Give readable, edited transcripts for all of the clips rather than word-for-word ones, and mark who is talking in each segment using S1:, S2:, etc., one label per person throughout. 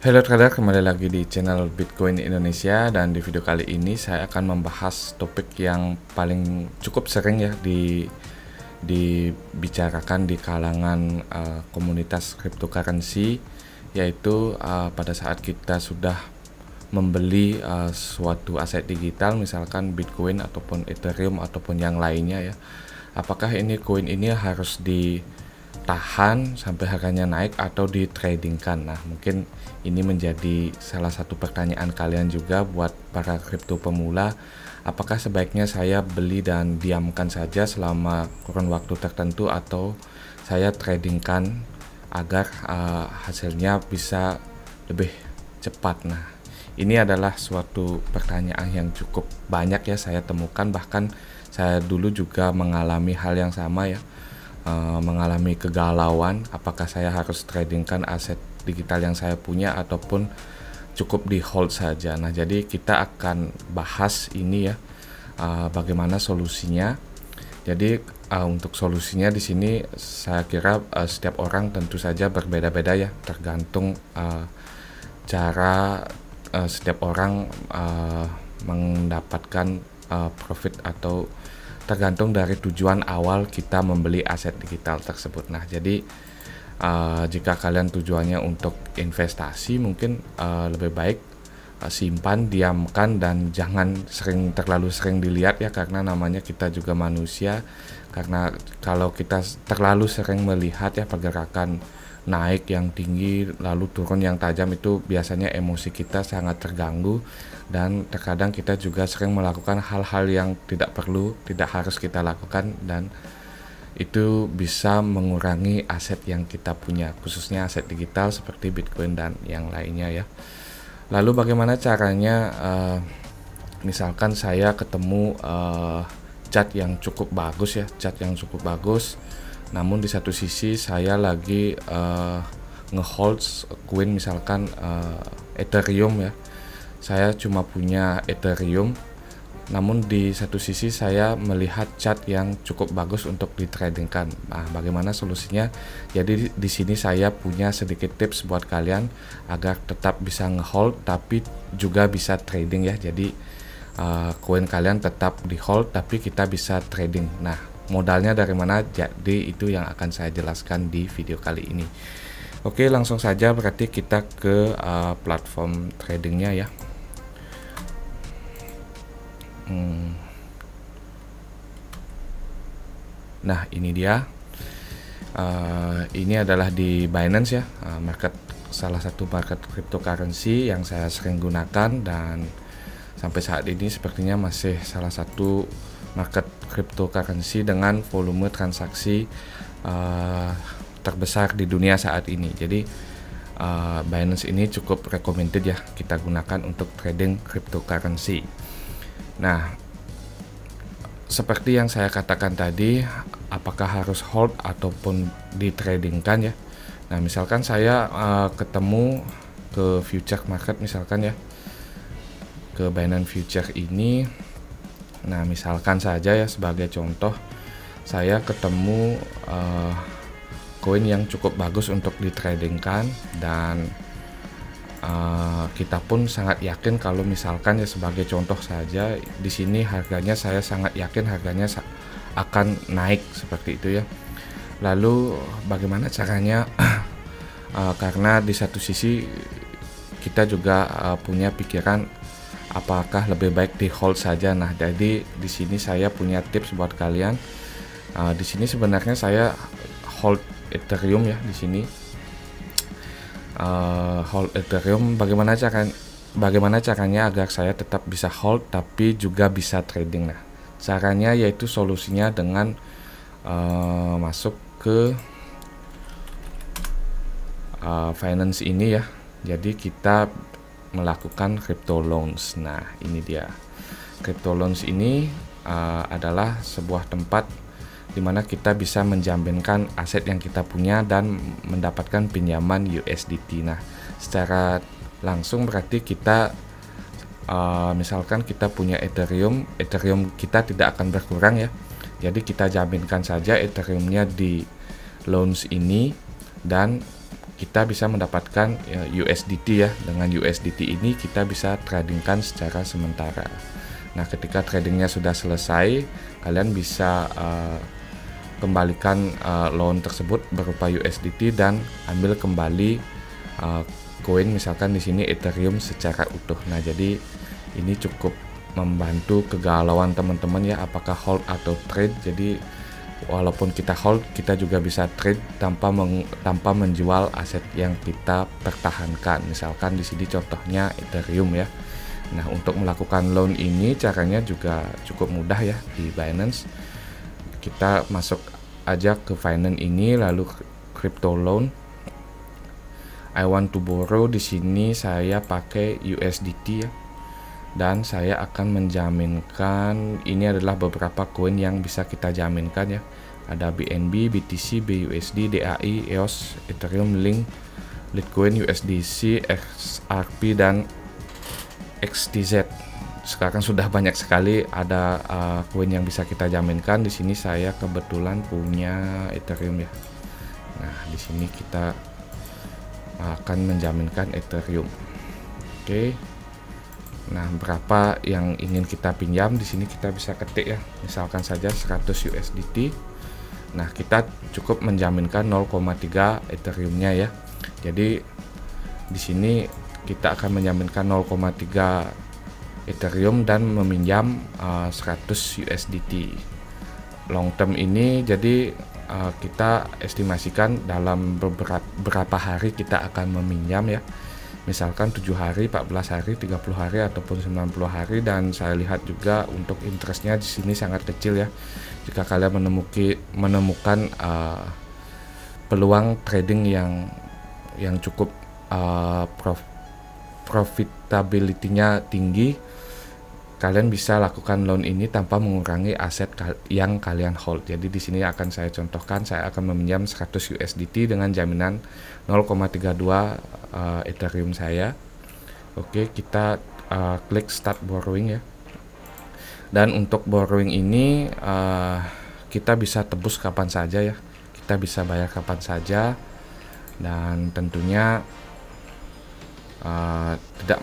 S1: Halo trader, kembali lagi di channel Bitcoin Indonesia, dan di video kali ini saya akan membahas topik yang paling cukup sering ya dibicarakan di kalangan komunitas cryptocurrency, yaitu pada saat kita sudah membeli suatu aset digital, misalkan Bitcoin ataupun Ethereum ataupun yang lainnya ya. Apakah ini koin ini harus ditahan sampai harganya naik atau ditradingkan? Nah, mungkin ini menjadi salah satu pertanyaan kalian juga buat para kripto pemula. Apakah sebaiknya saya beli dan diamkan saja selama kurun waktu tertentu, atau saya tradingkan agar hasilnya bisa lebih cepat? Nah, ini adalah suatu pertanyaan yang cukup banyak ya saya temukan, bahkan saya dulu juga mengalami hal yang sama ya, mengalami kegalauan apakah saya harus tradingkan aset digital yang saya punya ataupun cukup di hold saja. Nah, jadi kita akan bahas ini ya, bagaimana solusinya. Jadi untuk solusinya di sini saya kira setiap orang tentu saja berbeda-beda ya, tergantung cara setiap orang mendapatkan profit, atau tergantung dari tujuan awal kita membeli aset digital tersebut. Nah, jadi jika kalian tujuannya untuk investasi, mungkin lebih baik simpan, diamkan, dan jangan terlalu sering dilihat ya, karena namanya kita juga manusia. Karena kalau kita terlalu sering melihat ya pergerakan naik yang tinggi lalu turun yang tajam, itu biasanya emosi kita sangat terganggu, dan terkadang kita juga sering melakukan hal-hal yang tidak perlu, tidak harus kita lakukan, dan itu bisa mengurangi aset yang kita punya, khususnya aset digital seperti Bitcoin dan yang lainnya ya. Lalu bagaimana caranya? Misalkan saya ketemu chart yang cukup bagus ya, namun di satu sisi saya lagi ngehold koin misalkan Ethereum ya. Saya cuma punya Ethereum, namun di satu sisi saya melihat chart yang cukup bagus untuk ditradingkan. Nah, bagaimana solusinya? Jadi di sini saya punya sedikit tips buat kalian agar tetap bisa ngehold tapi juga bisa trading ya. Jadi koin kalian tetap di hold tapi kita bisa trading. Nah, modalnya dari mana? Jadi itu yang akan saya jelaskan di video kali ini. Oke, langsung saja berarti kita ke platform tradingnya ya. Nah, ini dia. Ini adalah di Binance ya, salah satu market cryptocurrency yang saya sering gunakan, dan sampai saat ini sepertinya masih salah satu market cryptocurrency dengan volume transaksi terbesar di dunia saat ini. Jadi Binance ini cukup recommended ya kita gunakan untuk trading cryptocurrency. Nah, seperti yang saya katakan tadi, apakah harus hold ataupun ditradingkan ya. Nah, misalkan saya ketemu ke future market misalkan ya, ke Binance Future ini. Nah, misalkan saja ya sebagai contoh, saya ketemu koin yang cukup bagus untuk ditradingkan, dan kita pun sangat yakin kalau misalkan ya sebagai contoh saja di sini harganya, saya sangat yakin harganya akan naik seperti itu ya. Lalu bagaimana caranya? Karena di satu sisi kita juga punya pikiran apakah lebih baik di hold saja. Nah, jadi di sini saya punya tips buat kalian. Di sini sebenarnya saya hold Ethereum ya di sini. Hold Ethereum, bagaimana caranya agar saya tetap bisa hold tapi juga bisa trading? Nah, caranya yaitu solusinya dengan masuk ke finance ini ya. Jadi kita melakukan crypto loans. Nah, ini dia. Crypto loans ini adalah sebuah tempat di mana kita bisa menjaminkan aset yang kita punya dan mendapatkan pinjaman USDT. Nah, secara langsung berarti kita misalkan kita punya Ethereum kita tidak akan berkurang ya. Jadi kita jaminkan saja Ethereumnya di loans ini, dan kita bisa mendapatkan USDT ya. Dengan USDT ini kita bisa tradingkan secara sementara. Nah, ketika tradingnya sudah selesai, kalian bisa kembalikan loan tersebut berupa USDT dan ambil kembali koin, misalkan di sini Ethereum secara utuh. Nah, jadi ini cukup membantu kegalauan teman-teman ya, apakah hold atau trade. Jadi walaupun kita hold, kita juga bisa trade tanpa menjual aset yang kita pertahankan. Misalkan di sini contohnya Ethereum ya. Nah, untuk melakukan loan ini caranya juga cukup mudah ya di Binance. Kita masuk aja ke Finance ini, lalu crypto loan. I want to borrow, di sini saya pakai USDT ya. Dan saya akan menjaminkan, ini adalah beberapa koin yang bisa kita jaminkan ya. Ada BNB, BTC, BUSD, DAI, EOS, Ethereum, Link, Litecoin, USDC, XRP, dan XTZ. Sekarang sudah banyak sekali ada koin yang bisa kita jaminkan. Di sini saya kebetulan punya Ethereum ya. Nah, di sini kita akan menjaminkan Ethereum. Oke. Nah, berapa yang ingin kita pinjam, di sini kita bisa ketik ya. Misalkan saja 100 USDT. Nah, kita cukup menjaminkan 0,3 Ethereum-nya ya. Jadi di sini kita akan menjaminkan 0,3 Ethereum dan meminjam 100 USDT. Long term ini jadi kita estimasikan dalam beberapa hari kita akan meminjam ya. Misalkan 7 hari, 14 hari, 30 hari ataupun 90 hari, dan saya lihat juga untuk interestnya di sini sangat kecil ya. Jika kalian menemukan peluang trading yang cukup profitability-nya tinggi, kalian bisa lakukan loan ini tanpa mengurangi aset yang kalian hold. Jadi di sini akan saya contohkan, saya akan meminjam 100 USDT dengan jaminan 0,32 Ethereum saya. Oke, kita klik start borrowing ya. Dan untuk borrowing ini kita bisa tebus kapan saja ya. Kita bisa bayar kapan saja, dan tentunya tidak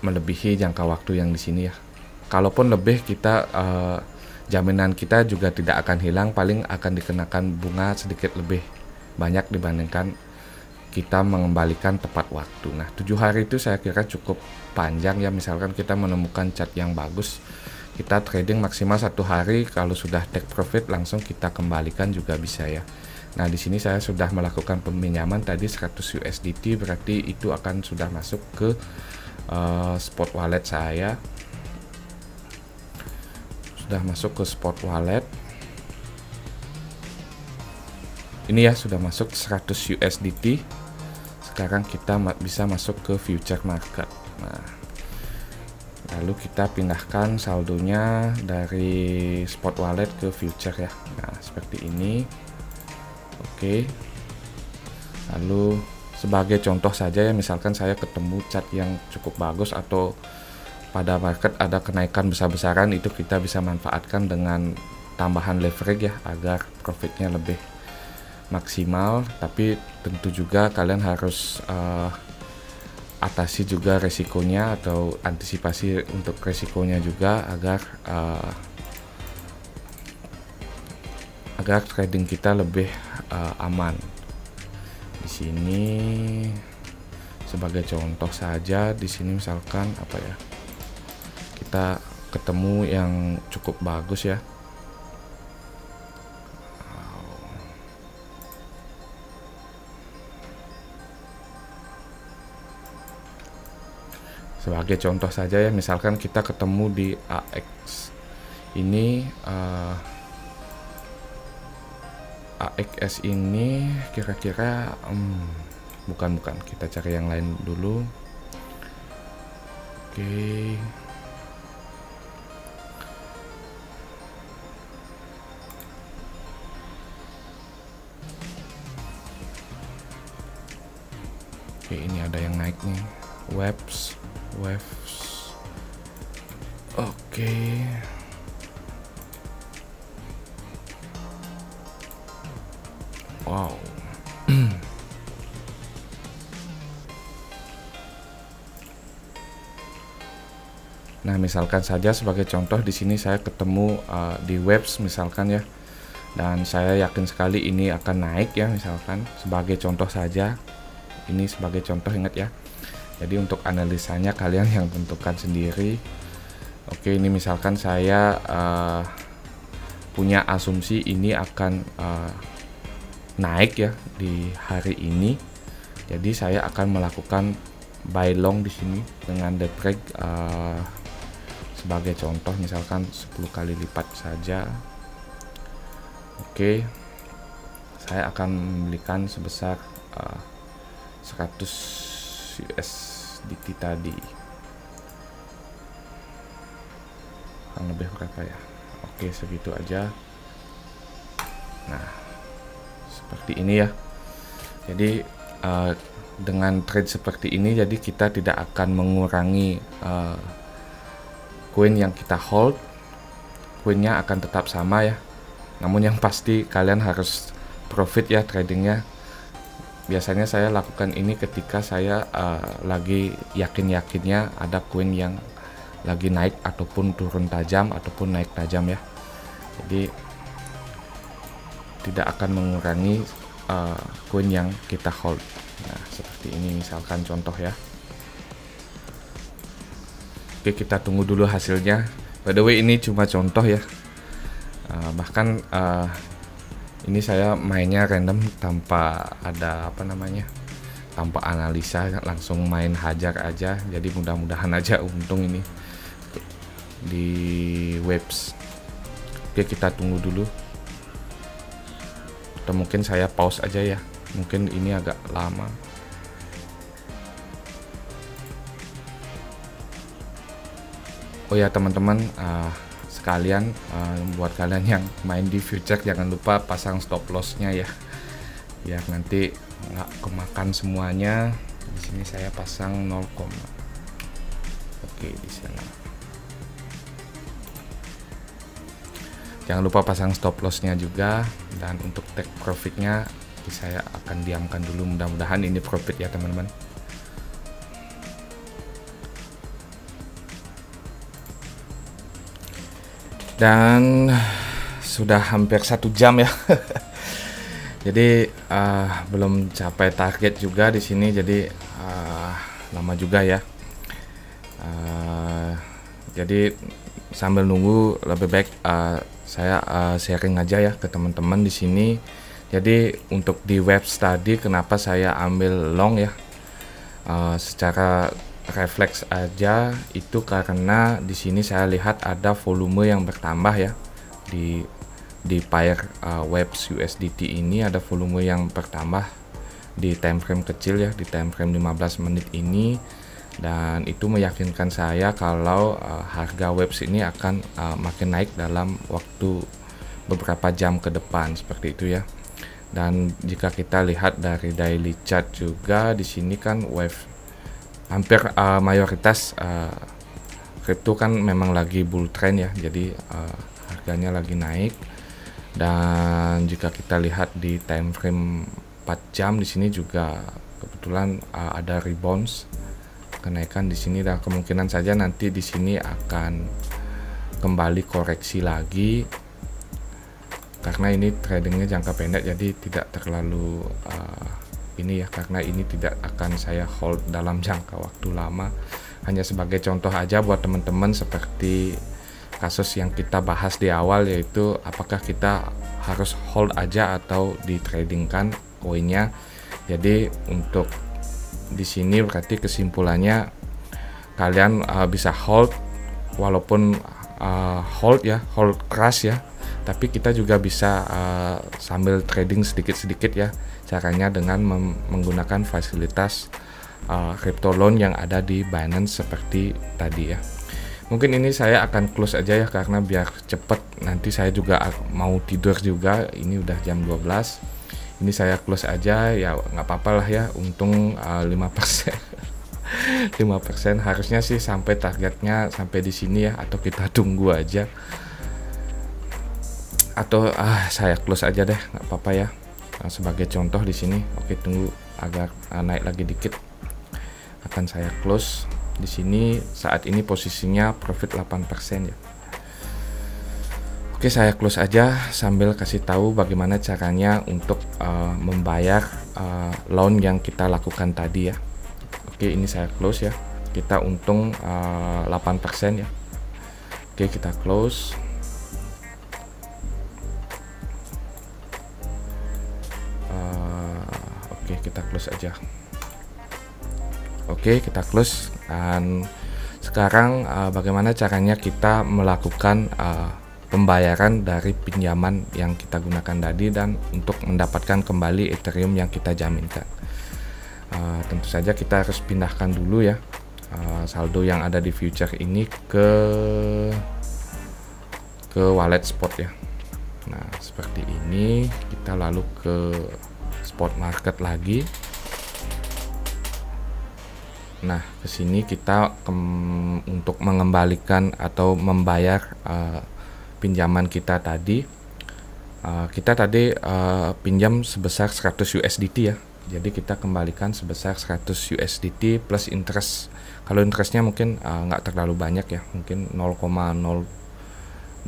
S1: melebihi jangka waktu yang di sini ya. Kalaupun lebih, kita jaminan kita juga tidak akan hilang, paling akan dikenakan bunga sedikit lebih banyak dibandingkan kita mengembalikan tepat waktu. Nah, 7 hari itu saya kira cukup panjang ya. Misalkan kita menemukan chart yang bagus, kita trading maksimal 1 hari, kalau sudah take profit langsung kita kembalikan juga bisa ya. Nah, di sini saya sudah melakukan peminjaman tadi 100 USDT, berarti itu akan sudah masuk ke spot wallet saya. Sudah masuk ke spot wallet. Ini ya, sudah masuk 100 USDT. Sekarang kita bisa masuk ke future market. Nah, lalu kita pindahkan saldonya dari spot wallet ke future ya. Nah, seperti ini. Oke. Lalu sebagai contoh saja ya, misalkan saya ketemu chart yang cukup bagus atau pada market ada kenaikan besar-besaran, itu kita bisa manfaatkan dengan tambahan leverage ya, agar profitnya lebih maksimal. Tapi tentu juga kalian harus atasi juga resikonya atau antisipasi untuk resikonya juga, agar trading kita lebih aman. Di sini sebagai contoh saja, di sini misalkan apa ya, kita ketemu yang cukup bagus ya. Sebagai contoh saja ya, misalkan kita ketemu di AX ini, AXS ini kira-kira bukan, kita cari yang lain dulu. Oke. Oke, ini ada yang naik nih, waves. Oke. Wow. Nah, misalkan saja sebagai contoh di sini saya ketemu di Webs misalkan ya, dan saya yakin sekali ini akan naik ya, misalkan sebagai contoh saja, ini sebagai contoh, ingat ya. Jadi untuk analisanya kalian yang tentukan sendiri. Oke, ini misalkan saya punya asumsi ini akan naik ya di hari ini. Jadi saya akan melakukan buy long di sini dengan the break sebagai contoh misalkan 10 kali lipat saja. Oke, saya akan membelikan sebesar 100 USDT tadi. Kurang lebih berapa ya? Oke, segitu aja. Nah, seperti ini ya. Jadi dengan trade seperti ini, jadi kita tidak akan mengurangi koin yang kita hold. Koinnya akan tetap sama ya. Namun yang pasti kalian harus profit ya tradingnya. Biasanya saya lakukan ini ketika saya lagi yakin-yakinnya ada koin yang lagi naik ataupun turun tajam ataupun naik tajam ya. Jadi tidak akan mengurangi koin yang kita hold. Nah, seperti ini misalkan contoh ya. Oke, kita tunggu dulu hasilnya. By the way, ini cuma contoh ya. Bahkan ini saya mainnya random tanpa ada tanpa analisa, langsung main hajar aja. Jadi mudah-mudahan aja untung ini di Webs. Oke, kita tunggu dulu. Atau mungkin saya pause aja ya. Mungkin ini agak lama. Oh ya teman-teman, sekalian buat kalian yang main di future jangan lupa pasang stop lossnya ya, biar nanti nggak kemakan semuanya. Di sini saya pasang 0, oke di sana. Jangan lupa pasang stop lossnya juga, dan untuk take profitnya saya akan diamkan dulu. Mudah-mudahan ini profit ya teman-teman. Dan sudah hampir 1 jam ya. Jadi belum capai target juga di sini, jadi lama juga ya. Jadi sambil nunggu lebih baik saya sharing aja ya ke teman-teman di sini. Jadi untuk di Webs tadi kenapa saya ambil long ya, secara refleks aja itu karena di sini saya lihat ada volume yang bertambah ya di pair Webs USDT ini, ada volume yang bertambah di time frame kecil ya, di time frame 15 menit ini, dan itu meyakinkan saya kalau harga Webs ini akan makin naik dalam waktu beberapa jam ke depan seperti itu ya. Dan jika kita lihat dari daily chart juga di sini kan hampir mayoritas kripto kan memang lagi bull trend ya, jadi harganya lagi naik. Dan jika kita lihat di time frame 4 jam di sini juga kebetulan ada rebounds kenaikan di sini, dan kemungkinan saja nanti di sini akan kembali koreksi lagi karena ini tradingnya jangka pendek, jadi tidak terlalu ini ya, karena ini tidak akan saya hold dalam jangka waktu lama. Hanya sebagai contoh aja buat teman-teman, seperti kasus yang kita bahas di awal, yaitu apakah kita harus hold aja atau di tradingkan koinnya. Jadi untuk di sini berarti kesimpulannya kalian bisa hold, walaupun hold keras ya, tapi kita juga bisa sambil trading sedikit-sedikit ya. Caranya dengan menggunakan fasilitas crypto loan yang ada di Binance seperti tadi ya. Mungkin ini saya akan close aja ya, karena biar cepet, nanti saya juga mau tidur juga, ini udah jam 12. Ini saya close aja ya, nggak apa-apa lah ya, untung 5%. 5% harusnya sih sampai targetnya sampai di sini ya, atau kita tunggu aja, atau saya close aja deh, nggak apa-apa ya. Sebagai contoh di sini, oke, tunggu agar naik lagi dikit, akan saya close. Di sini saat ini posisinya profit 8% ya. Oke, saya close aja sambil kasih tahu bagaimana caranya untuk membayar loan yang kita lakukan tadi ya. Oke, ini saya close ya. Kita untung 8% ya. Oke, kita close. Oke, kita close aja. Oke, kita close. Dan sekarang bagaimana caranya kita melakukan pembayaran dari pinjaman yang kita gunakan tadi dan untuk mendapatkan kembali Ethereum yang kita jaminkan. Tentu saja kita harus pindahkan dulu ya saldo yang ada di future ini ke wallet spot ya. Nah, seperti ini. Kita lalu ke spot market lagi. Nah, ke sini kita untuk mengembalikan atau membayar pinjaman kita tadi. Kita tadi pinjam sebesar 100 USDT ya. Jadi kita kembalikan sebesar 100 USDT plus interest. Kalau interestnya mungkin nggak terlalu banyak ya, mungkin 0,012%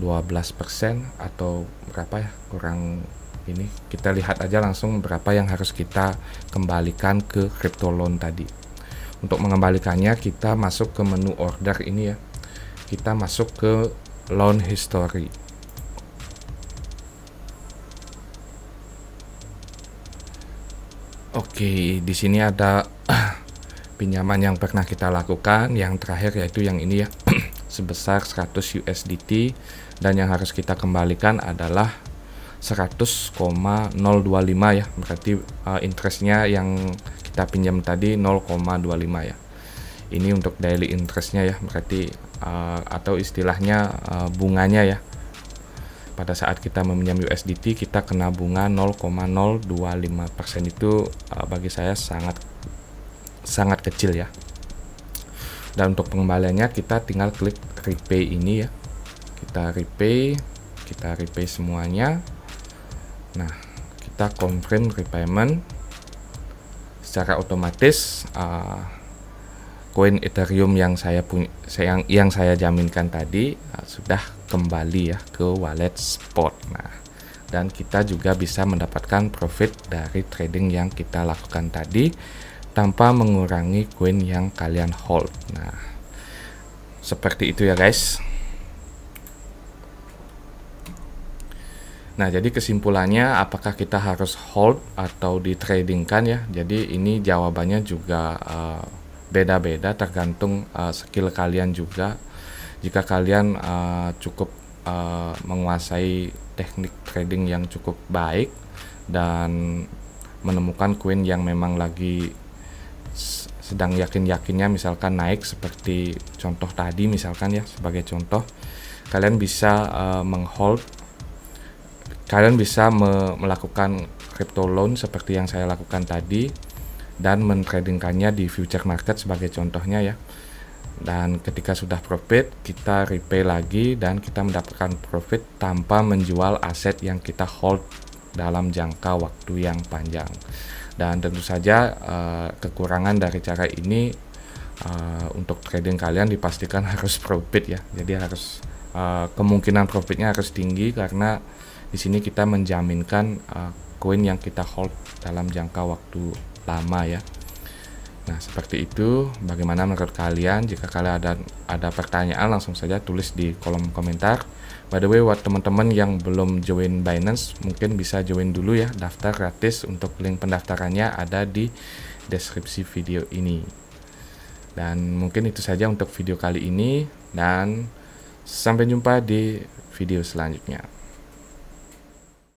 S1: atau berapa ya, kurang ini. Kita lihat aja langsung berapa yang harus kita kembalikan ke crypto loan tadi. Untuk mengembalikannya kita masuk ke menu order ini ya. Kita masuk ke loan history. Oke, di sini ada pinjaman yang pernah kita lakukan. Yang terakhir yaitu yang ini ya, sebesar 100 USDT, dan yang harus kita kembalikan adalah 100,025 ya. Berarti interestnya yang kita pinjam tadi 0,25 ya. Ini untuk daily interestnya ya, berarti atau istilahnya bunganya ya. Pada saat kita meminjam USDT kita kena bunga 0,025%. Itu bagi saya sangat kecil ya. Dan untuk pengembaliannya kita tinggal klik repay ini ya. Kita repay semuanya. Nah, kita confirm repayment. Secara otomatis koin Ethereum yang saya jaminkan tadi sudah kembali ya ke wallet spot. Nah, dan kita juga bisa mendapatkan profit dari trading yang kita lakukan tadi tanpa mengurangi koin yang kalian hold. Nah, seperti itu ya guys. Nah, jadi kesimpulannya apakah kita harus hold atau di tradingkan ya. Jadi ini jawabannya juga beda-beda tergantung skill kalian juga. Jika kalian cukup menguasai teknik trading yang cukup baik dan menemukan koin yang memang lagi sedang yakin-yakinnya misalkan naik, seperti contoh tadi misalkan ya, sebagai contoh, kalian bisa menghold, kalian bisa melakukan crypto loan seperti yang saya lakukan tadi dan mentradingkannya di future market sebagai contohnya ya. Dan ketika sudah profit kita repay lagi dan kita mendapatkan profit tanpa menjual aset yang kita hold dalam jangka waktu yang panjang. Dan tentu saja kekurangan dari cara ini untuk trading kalian dipastikan harus profit ya. Jadi harus kemungkinan profitnya harus tinggi karena di sini kita menjaminkan koin yang kita hold dalam jangka waktu lama ya. Nah, seperti itu. Bagaimana menurut kalian? Jika kalian ada pertanyaan, langsung saja tulis di kolom komentar. By the way, buat teman-teman yang belum join Binance, mungkin bisa join dulu ya, daftar gratis. Untuk link pendaftarannya ada di deskripsi video ini. Dan mungkin itu saja untuk video kali ini, dan sampai jumpa di video selanjutnya.